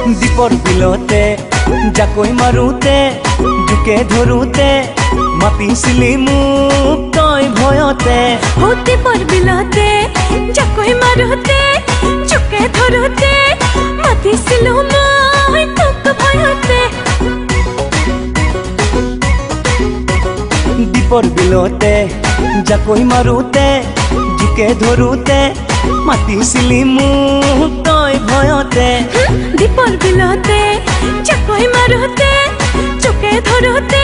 দীপৰ বিলতে জাকৈ মাৰোতে জোকে ধৰোতে মাতিছিলি মোক তই ভয়তে দীপৰ বিলতে জাকৈ মাৰোতে জোকে ধৰোতে মাতিছিলো মই তোক ভয়তে দীপৰ বিলতে জাকৈ মাৰোতে জোকে ধৰোতে মাতিছিলি মোক তই ভয়তে দীপৰ বিলতে জাকৈ মাৰোতে জোকে ধৰোতে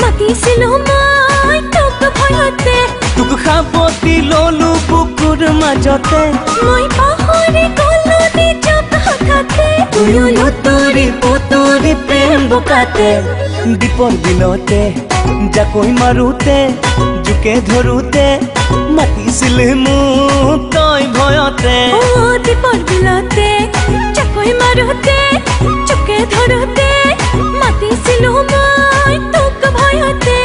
মাতিছিলো মই তোক ভয়তে তোক সাৱটি ললো বুকুৰ মাজতে মই পাহৰি গলো নিজক হঠাতে তুয়ো লুতুৰি পুতুৰি প্ৰেম বোকাতে দীপৰ বিলতে জাকৈ মাৰোতে জোকে ধৰোতে মাতিছিলে মোক তই ভয়তে দীপৰ বিলতে জাকৈ মাৰোতে জোকে ধৰোতে মাতিছিলো মই তোক ভয়তে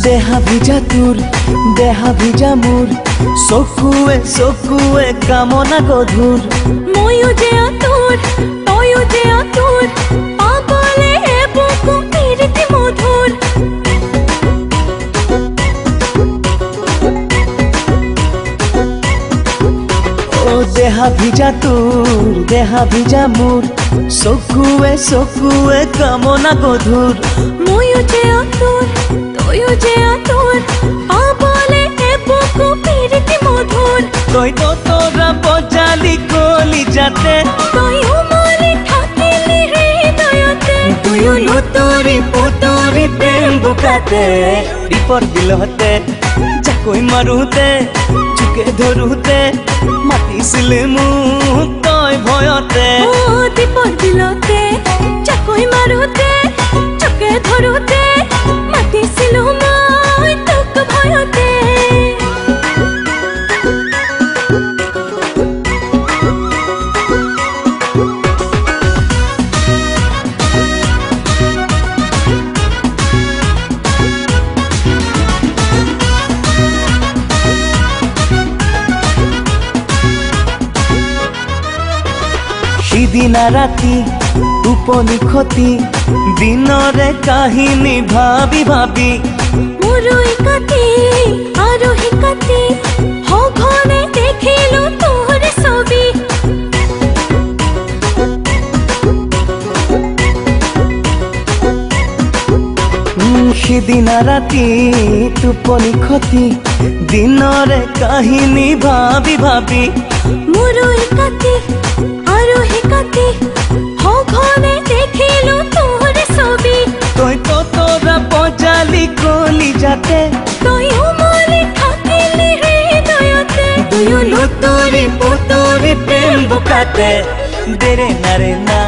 দেহা ভিজা তোৰ দেহা ভিজা মোৰ চকুৱে চকুৱে কামনা গধুৰ ময়ো যে তোৰ তয়ো যে তোৰ পাগলে বুকু প্ৰীতি মধুৰ ও দেহা ভিজা তোৰ দেহা ভিজা মোৰ চকুৱে চকুৱে কামনা গধুৰ ময়ো যে তোৰ তয়ো যে তোৰ পাগলে বুকু প্ৰীতি মধুৰ তই তো তোৰা বজালি কলি যাতে তয়ো মৰি থাকিলি হৃদয়তে তুয়ো লুতুৰি পুতুৰি প্ৰেম বোকাতে দীপৰ বিলতে জাকৈ মাৰোতে জোকে ধৰোতে মাতিছিলে মোক তই ভয়তে দীপৰ বিলতে জাকৈ মাৰোতে জোকে ধৰোতে মাতিছিলো মই তোক ভয়তে সিদিনা ৰাতি টোপনি খতি দিনৰে কাহিনী ভাবি ভাবি মোৰো কাটি আৰু কাটি সঘনে দেখিলো তোৰ ছবি সিদিনা ৰাতি টোপনি খতি দিনৰে কাহিনী ভাবি ভাবি মোৰো কাটি আৰু কাটি সঘনে দেখিলো তোৰ ছবি তই তো তোৰা বজালি কলি যাতে তয়ো মৰি থাকিলি হৃদয়তে তুয়ো লুতুৰি পুতুৰি প্ৰেম বোকাতে দেৰে নাৰে না